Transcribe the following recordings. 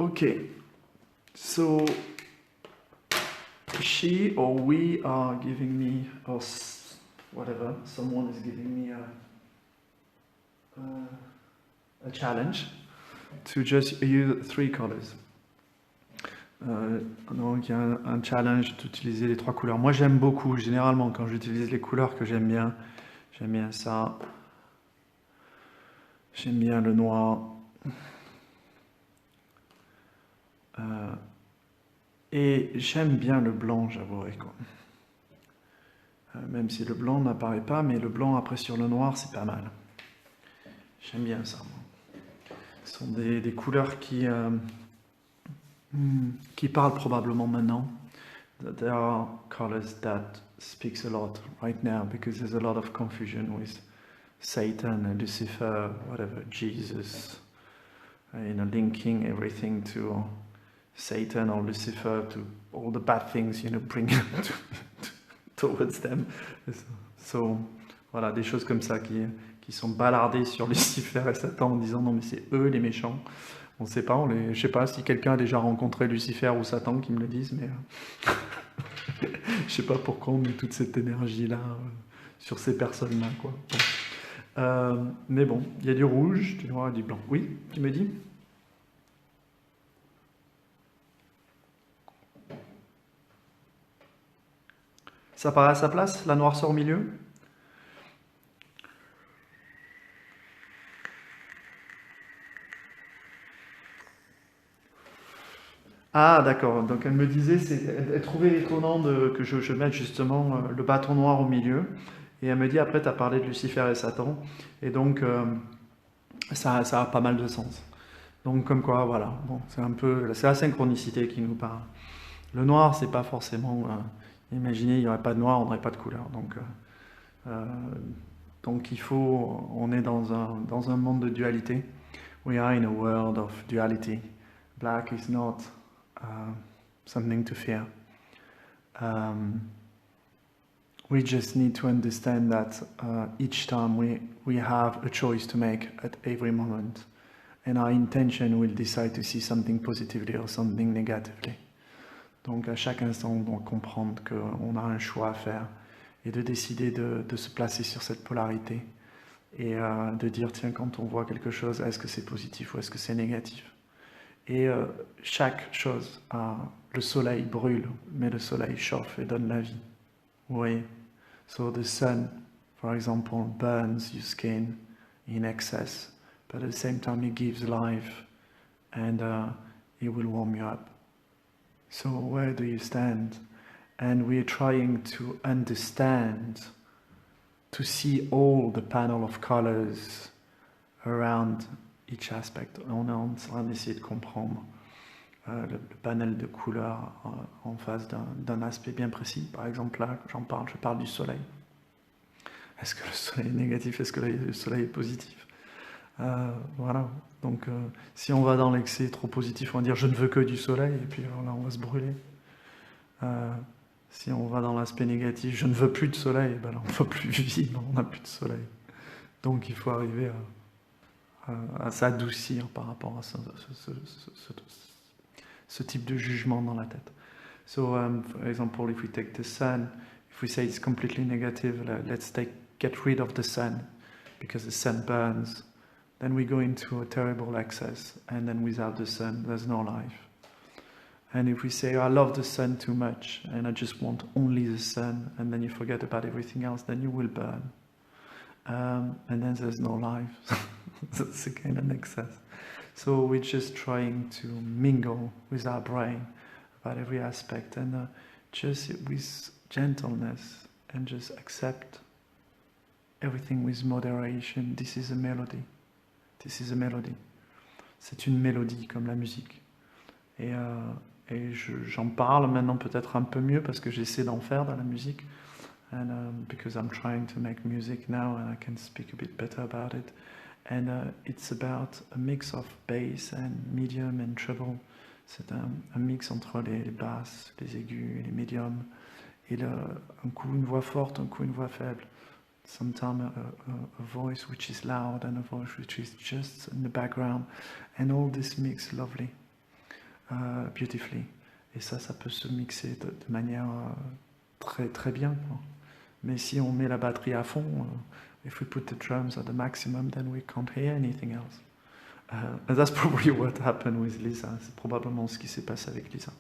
Okay, so she or we are giving me, or whatever, someone is giving me a challenge to just use 3 colors. Donc il y a un challenge d'utiliser les 3 couleurs. Moi j'aime beaucoup, généralement quand j'utilise les couleurs que j'aime bien ça, j'aime bien le noir, et j'aime bien le blanc, j'avouerai quoi. Même si le blanc n'apparaît pas, mais le blanc après sur le noir c'est pas mal. J'aime bien ça. Ce sont des couleurs qui parlent probablement maintenant. There are colors that speaks a lot right now because there's a lot of confusion with Satan and Lucifer, whatever, Jesus, linking everything to Satan or Lucifer, to all the bad things, bring towards them. So, voilà, des choses comme ça qui sont balardées sur Lucifer et Satan en disant non mais c'est eux les méchants. On ne sait pas, je sais pas si quelqu'un a déjà rencontré Lucifer ou Satan qui me le dise, mais je sais pas pourquoi on met toute cette énergie-là sur ces personnes-là, quoi. Bon. Mais bon, il y a du rouge, du noir et du blanc. Oui, tu me dis ? Ça paraît à sa place, la noirceur au milieu ? Ah d'accord, donc elle me disait, elle trouvait étonnant que je mette justement le bâton noir au milieu, et elle me dit après tu as parlé de Lucifer et Satan, et donc ça a pas mal de sens. Donc comme quoi, voilà, bon, c'est la synchronicité qui nous parle. Le noir, c'est pas forcément, imaginez, il n'y aurait pas de noir, on n'aurait pas de couleur, donc on est dans un monde de dualité. We are in a world of duality. Black is not something to fear. We just need to understand that each time we have a choice to make at every moment, and our intention will decide to see something positively or something negatively. Donc à chaque instant, on doit comprendre qu'on a un choix à faire et de décider de se placer sur cette polarité et de dire tiens, quand on voit quelque chose, est-ce que c'est positif ou est-ce que c'est négatif? Et chaque chose, le soleil brûle, mais le soleil chauffe et donne la vie. Vous voyez? So the sun, for example, burns your skin in excess, but at the same time it gives life and it will warm you up. So where do you stand? And we're trying to understand, to see all the panel of colors around each aspect. On est en train d'essayer de comprendre le panel de couleurs en face d'un aspect bien précis. Par exemple là, je parle du soleil. Est-ce que le soleil est négatif? Est-ce que le soleil est positif? Voilà, donc si on va dans l'excès trop positif, on va dire je ne veux que du soleil, et puis alors là on va se brûler. Si on va dans l'aspect négatif, je ne veux plus de soleil, ben là on ne va plus vivre, on n'a plus de soleil. Donc il faut arriver à s'adoucir par rapport à ce type de jugement dans la tête. So, for example, if we take the sun, if we say it's completely negative, let's get rid of the sun, because the sun burns. Then we go into a terrible excess, and then without the sun, there's no life. And if we say, I love the sun too much, and I just want only the sun, and then you forget about everything else, then you will burn. And then there's no life. That's again an excess. So we're just trying to mingle with our brain about every aspect, and just with gentleness, and just accept everything with moderation. This is a melody. This is a melody. C'est une mélodie comme la musique. Et j'en parle maintenant peut-être un peu mieux parce que j'essaie d'en faire dans la musique. And because I'm trying to make music now and I can speak a bit better about it. And it's about a mix of bass and medium and treble. C'est un mix entre les basses, les aigus et les médiums. Et un coup une voix forte, un coup une voix faible. Sometimes a voice which is loud and a voice which is just in the background, and all this mix lovely. beautifully. Et ça peut se mixer de manière très très bien, quoi. Mais si on met la batterie à fond, if we put the drums at the maximum, then we can't hear anything else. And that's probably what happened with Lisa. C'est probablement ce qui s'est passé avec Lisa.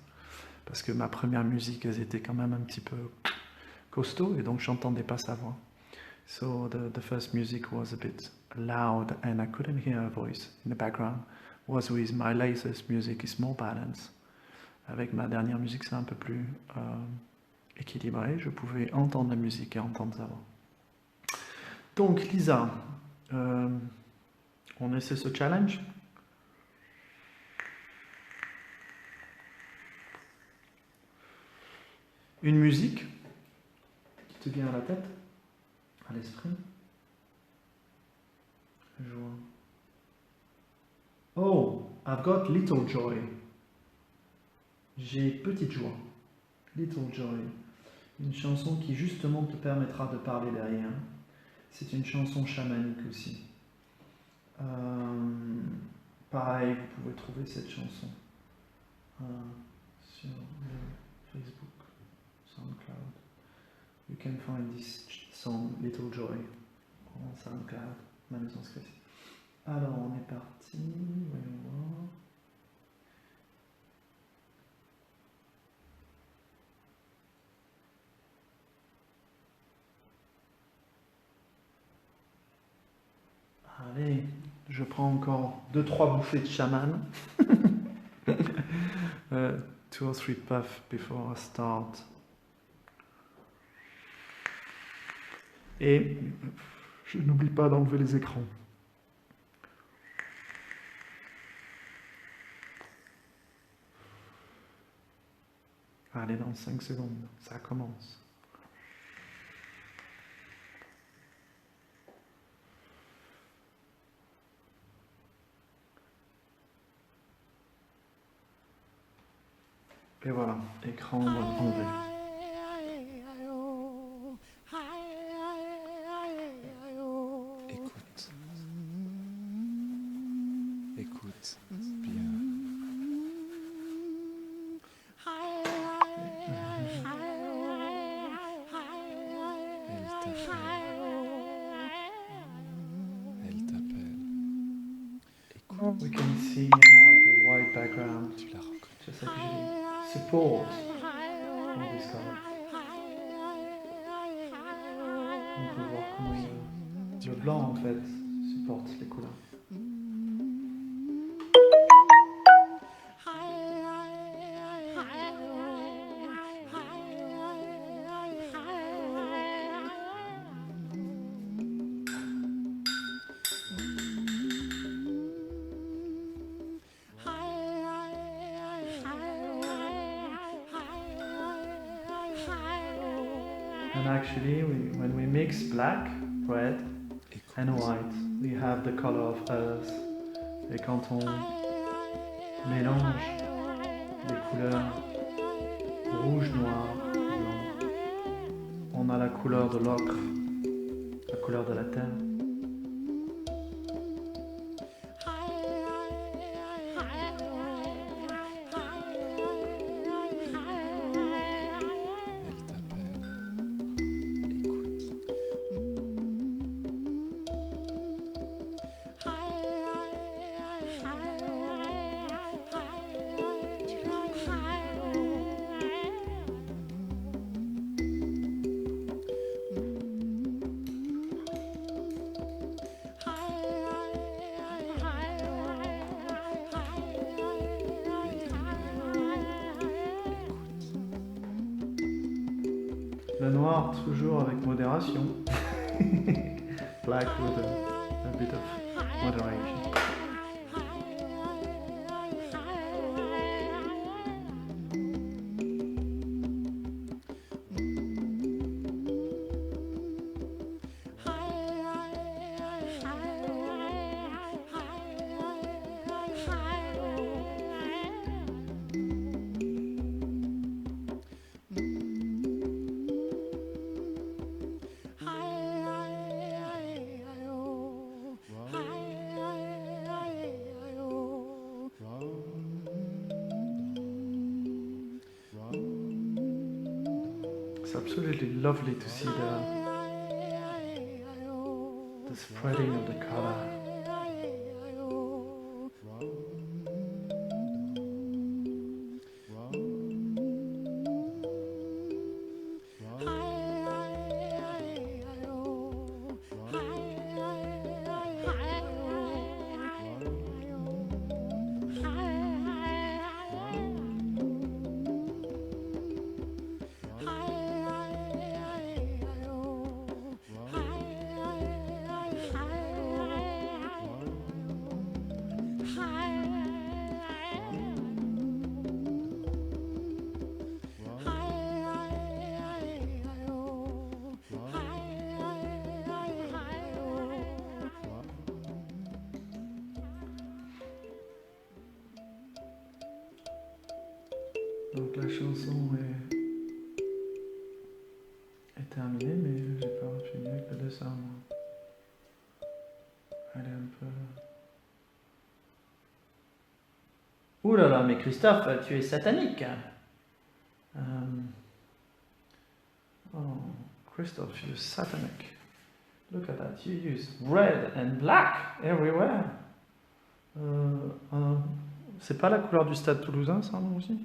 Parce que ma première musique, elles étaient quand même un petit peu costaud, et donc j'entendais pas sa voix. So the first music was a bit loud and I couldn't hear her voice in the background. Was with my latest music is more balanced. Avec ma dernière musique, c'est un peu plus équilibré. Je pouvais entendre la musique et entendre sa voix. Donc Lisa, on essaie ce challenge. Une musique qui te vient à la tête, à l'esprit. Joie. Oh, I've got Little Joy. J'ai Petite Joie. Little Joy. Une chanson qui justement te permettra de parler derrière. C'est une chanson chamanique aussi. Pareil, vous pouvez trouver cette chanson sur le Facebook, SoundCloud. You can find this song Little Joy en SoundCloud, ma maison script. Alors on est parti, voyons voir. Allez, je prends encore 2-3 bouffées de chaman. 2 or 3 puffs before I start. Et je n'oublie pas d'enlever les écrans. Allez, dans 5 secondes, ça commence. Et voilà, écran enlevé. Écoute. Écoute bien. Elle t'appelle. Écoute. We can see how the white background, Tu la reconnais. just like usually, supports all these colors. On peut voir comment le blanc en fait supporte les couleurs. And actually, when we mix black, red and white, we have the color of earth. Et quand on mélange les couleurs rouge, noir, blanc, on a la couleur de l'ocre, la couleur de la terre. Elle t'appelle. Écoute. Le noir toujours avec modération. Black with a bit of moderation. It's absolutely lovely to see the spreading of the color. Donc la chanson est terminée, mais j'ai pas fini avec le dessin. Moi. Elle est un peu... Ouh là là, mais Christophe, tu es satanique. Oh, Christophe, you're satanic. Look at that, you use red and black everywhere. C'est pas la couleur du Stade Toulousain, ça, non, aussi?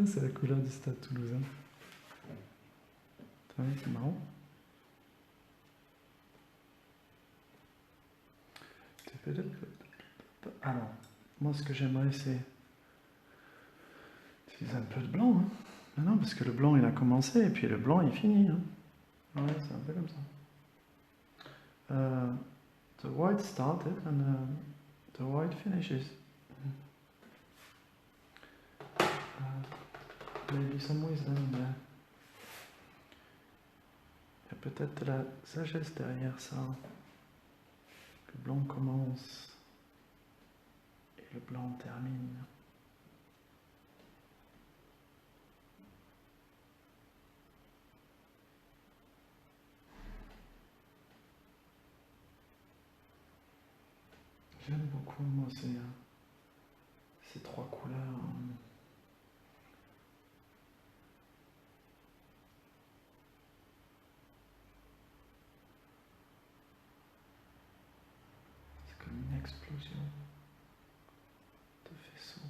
C'est la couleur du Stade Toulousain. C'est marrant. Alors, moi, ce que j'aimerais, c'est utiliser un peu de blanc. Hein. Non, parce que le blanc, il a commencé, et puis le blanc, il finit. Hein. Ouais, c'est un peu comme ça. The white started, and the white finishes. Maybe some wisdom there. Il y a peut-être de la sagesse derrière ça. Le blanc commence et le blanc termine. J'aime beaucoup, moi, ces trois couleurs. C'est comme une explosion de vaisseaux.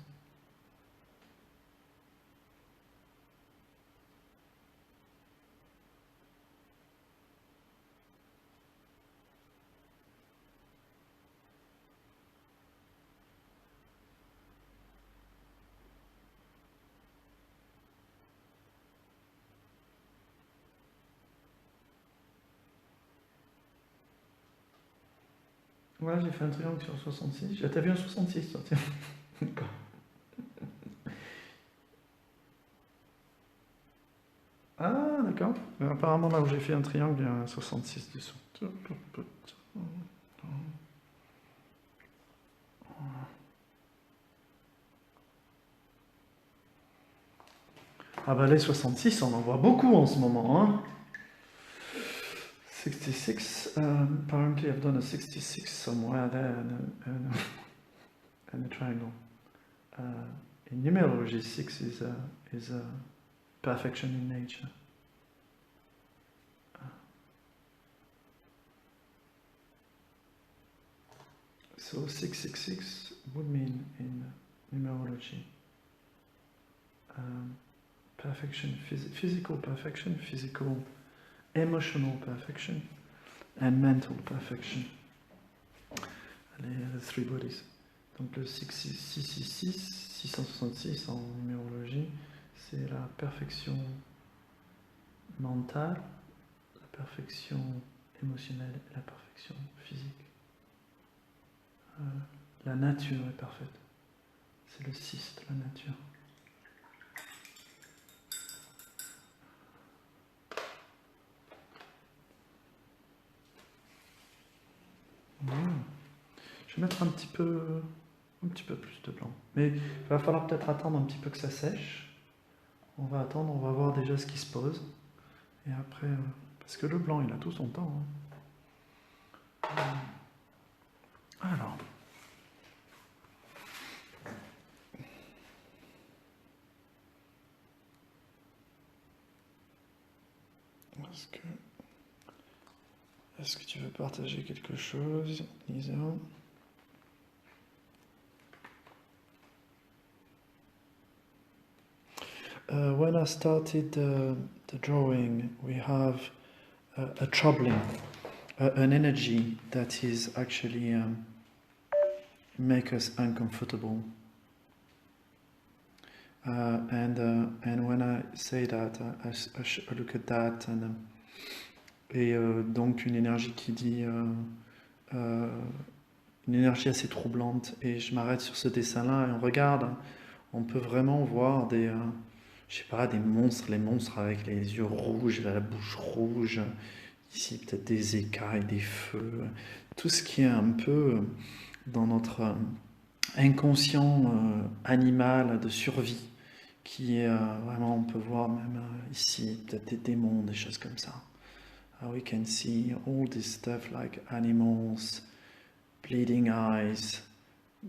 Ouais, j'ai fait un triangle sur 66. T'as vu un 66, toi, tiens. D'accord. Ah, d'accord. Apparemment, là où j'ai fait un triangle, il y a un 66 dessous. Ah bah les 66, on en voit beaucoup en ce moment, hein. 66, apparently I've done a 66 somewhere there and a triangle. In numerology, 6 is a perfection in nature. So 666 would mean in numerology perfection, physical perfection, physical, emotional perfection, and mental perfection. Les three bodies. Donc le 666 en numérologie, c'est la perfection mentale, la perfection émotionnelle et la perfection physique. La nature est parfaite. C'est le 6 de la nature. Je vais mettre un petit peu plus de blanc. Mais il va falloir peut-être attendre un petit peu que ça sèche. On va attendre, on va voir déjà ce qui se pose. Et après, parce que le blanc, il a tout son temps. Hein. Alors. Est-ce que tu veux partager quelque chose, Lisa? When I started the drawing, we have a troubling, an energy that is actually make us uncomfortable. And when I say that, I look at that, et donc une énergie qui dit, une énergie assez troublante, et je m'arrête sur ce dessin-là et on regarde, on peut vraiment voir des, je sais pas, des monstres, les monstres avec les yeux rouges, la bouche rouge, ici peut-être des écailles, des feux, tout ce qui est un peu dans notre inconscient animal de survie, qui est vraiment, on peut voir même ici peut-être des démons, des choses comme ça. We can see all this stuff like animals, bleeding eyes,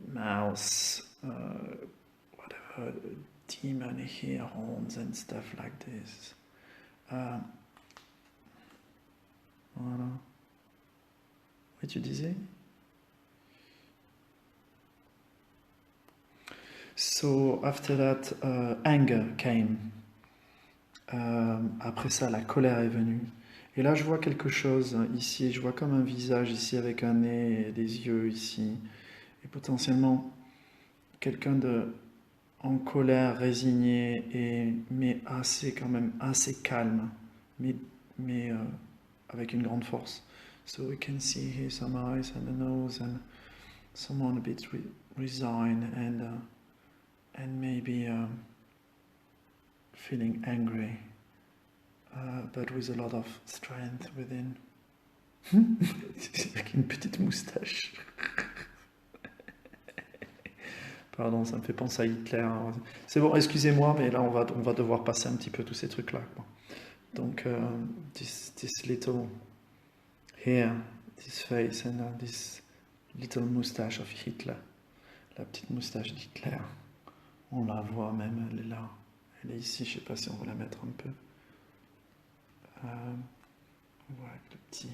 mouse, whatever, demon ear horns and stuff like this. Voilà. Oui, tu disais? So after that, anger came. Après ça, la colère est venue. Et là, je vois quelque chose ici. Je vois comme un visage ici avec un nez et des yeux ici. Et potentiellement quelqu'un en colère, résigné, mais assez quand même assez calme, mais avec une grande force. So we can see here some eyes and a nose and someone a bit resigned and maybe feeling angry, but with a lot of strength within. Avec une petite moustache. Pardon, ça me fait penser à Hitler. C'est bon, excusez-moi, mais là on va devoir passer un petit peu tous ces trucs-là. Donc, this little hair, this face and this little moustache of Hitler. La petite moustache d'Hitler. On la voit même, elle est là. Elle est ici, je ne sais pas si on va la mettre un peu. On voit avec le petit...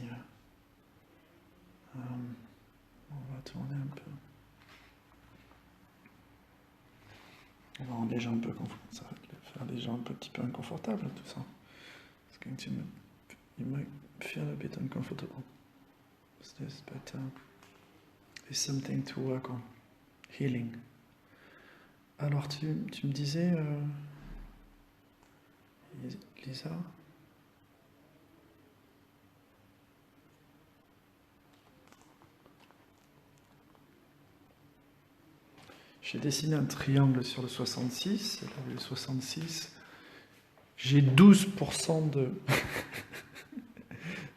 on va tourner un peu. On va rendre les gens un peu confortables. Ça va faire les gens un petit peu inconfortables, tout ça. It's going to you might feel a bit uncomfortable with this, but it's something to work on. Healing. Alors, tu me disais, Lisa? J'ai dessiné un triangle sur le 66, et là, le 66, j'ai 12%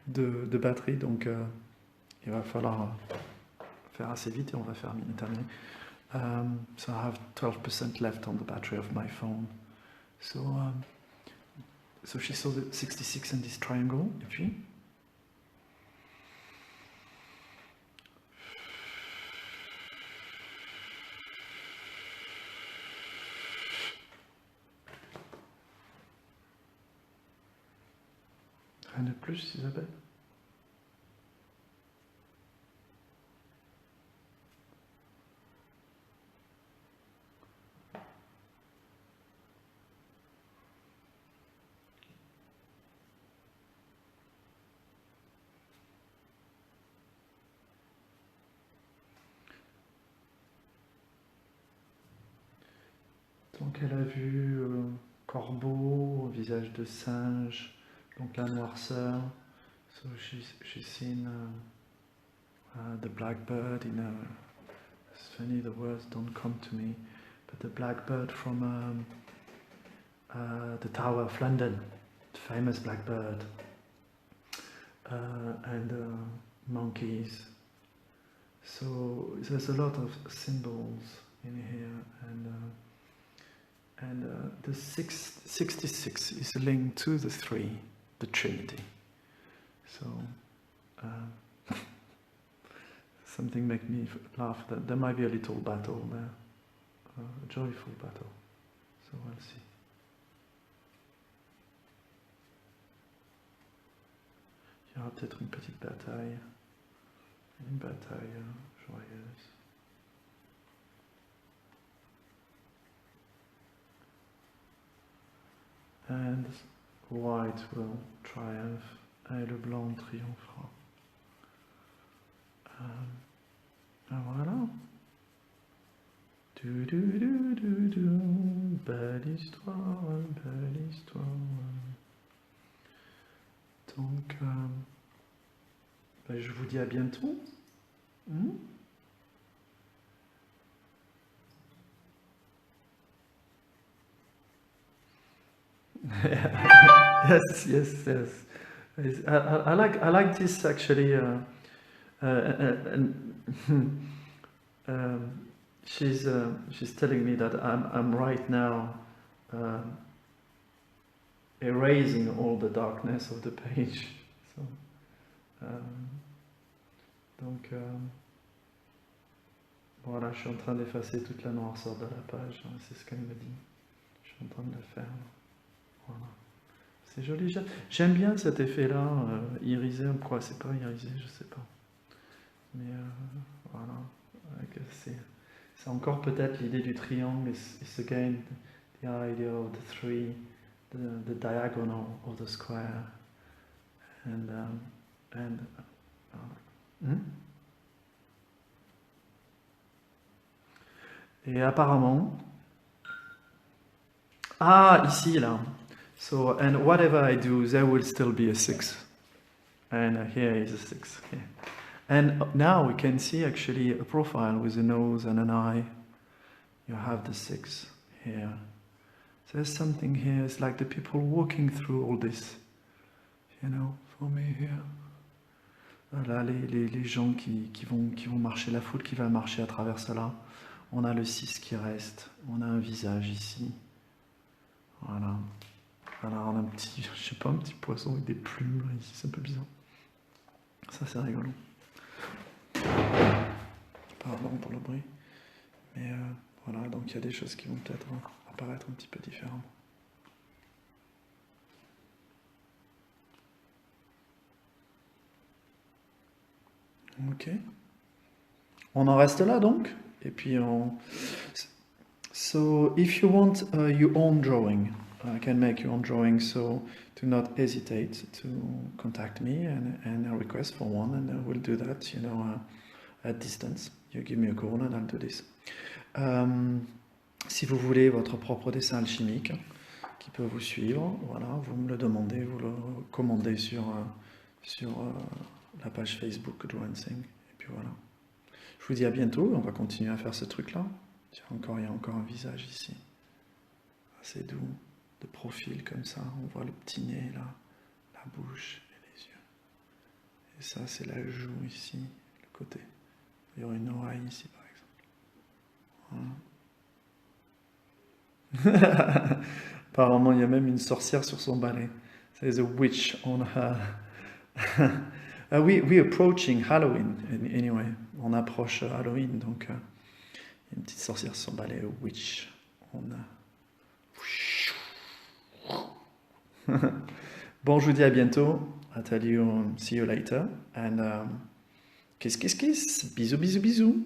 de batterie, donc il va falloir faire assez vite et on va faire terminer. So I have 12% left on the battery of my phone. So she saw the 66 in this triangle, et puis rien de plus, Isabelle? Donc elle a vu corbeau, visage de singe, donc la noirceur. So she's seen the blackbird in a... It's funny, the words don't come to me, but the blackbird from the Tower of London, the famous blackbird, and monkeys. So there's a lot of symbols in here, and the 66 is linked to the 3, the Trinity. So something make me laugh that there might be a little battle there, a joyful battle. So we'll see. Il y aura peut-être une petite bataille. Une bataille joyeuse. And white will triumph. Et le blanc triomphera. Voilà. Belle histoire, belle histoire. Donc, je vous dis à bientôt. Yes, yes, yes. I like this actually. She's telling me that I'm right now erasing all the darkness of the page. So, donc voilà, je suis en train d'effacer toute la noirceur de la page. C'est ce qu'elle me dit. Je suis en train de le faire. Voilà. C'est joli. J'aime bien cet effet-là, irisé. Quoi, c'est pas irisé, je sais pas. Mais voilà. C'est encore peut-être l'idée du triangle. It's again the idea of the three, the diagonal of the square. Et apparemment, ici là. So, and whatever I do, there will still be a 6. And here is a 6. Okay. And now we can see actually a profile with a nose and an eye. You have the 6 here. There's something here. It's like the people walking through all this. You know, for me here. Voilà, les gens qui vont marcher, la foule qui va marcher à travers cela. On a le 6 qui reste. On a un visage ici. Voilà. Alors on a un petit, je sais pas, un petit poisson avec des plumes là, ici, c'est un peu bizarre. Ça c'est rigolo. Pardon pour le bruit. Mais voilà, donc il y a des choses qui vont peut-être apparaître un petit peu différemment. Ok. On en reste là donc. Et puis on... So if you want your own drawing, I can make your own drawing, so do not hesitate to contact me and request for one, and I will do that, you know, at distance. You give me a call and I'll do this. Si vous voulez votre propre dessin alchimique qui peut vous suivre, voilà, vous me le demandez, vous le commandez sur la page Facebook Drawensing. Et puis voilà. Je vous dis à bientôt, on va continuer à faire ce truc-là. Tiens, il y a encore un visage ici. Assez doux, de profil comme ça. On voit le petit nez là, la bouche et les yeux. Et ça, c'est la joue ici, le côté. Il y aurait une oreille ici, par exemple. Voilà. Apparemment, il y a même une sorcière sur son balai. There's a witch on her. We're approaching Halloween, anyway. On approche Halloween, donc il y a une petite sorcière sur son balai, a witch. Bon, je vous dis à bientôt. I tell you, see you later. And kiss, kiss, kiss. Bisous, bisous, bisous.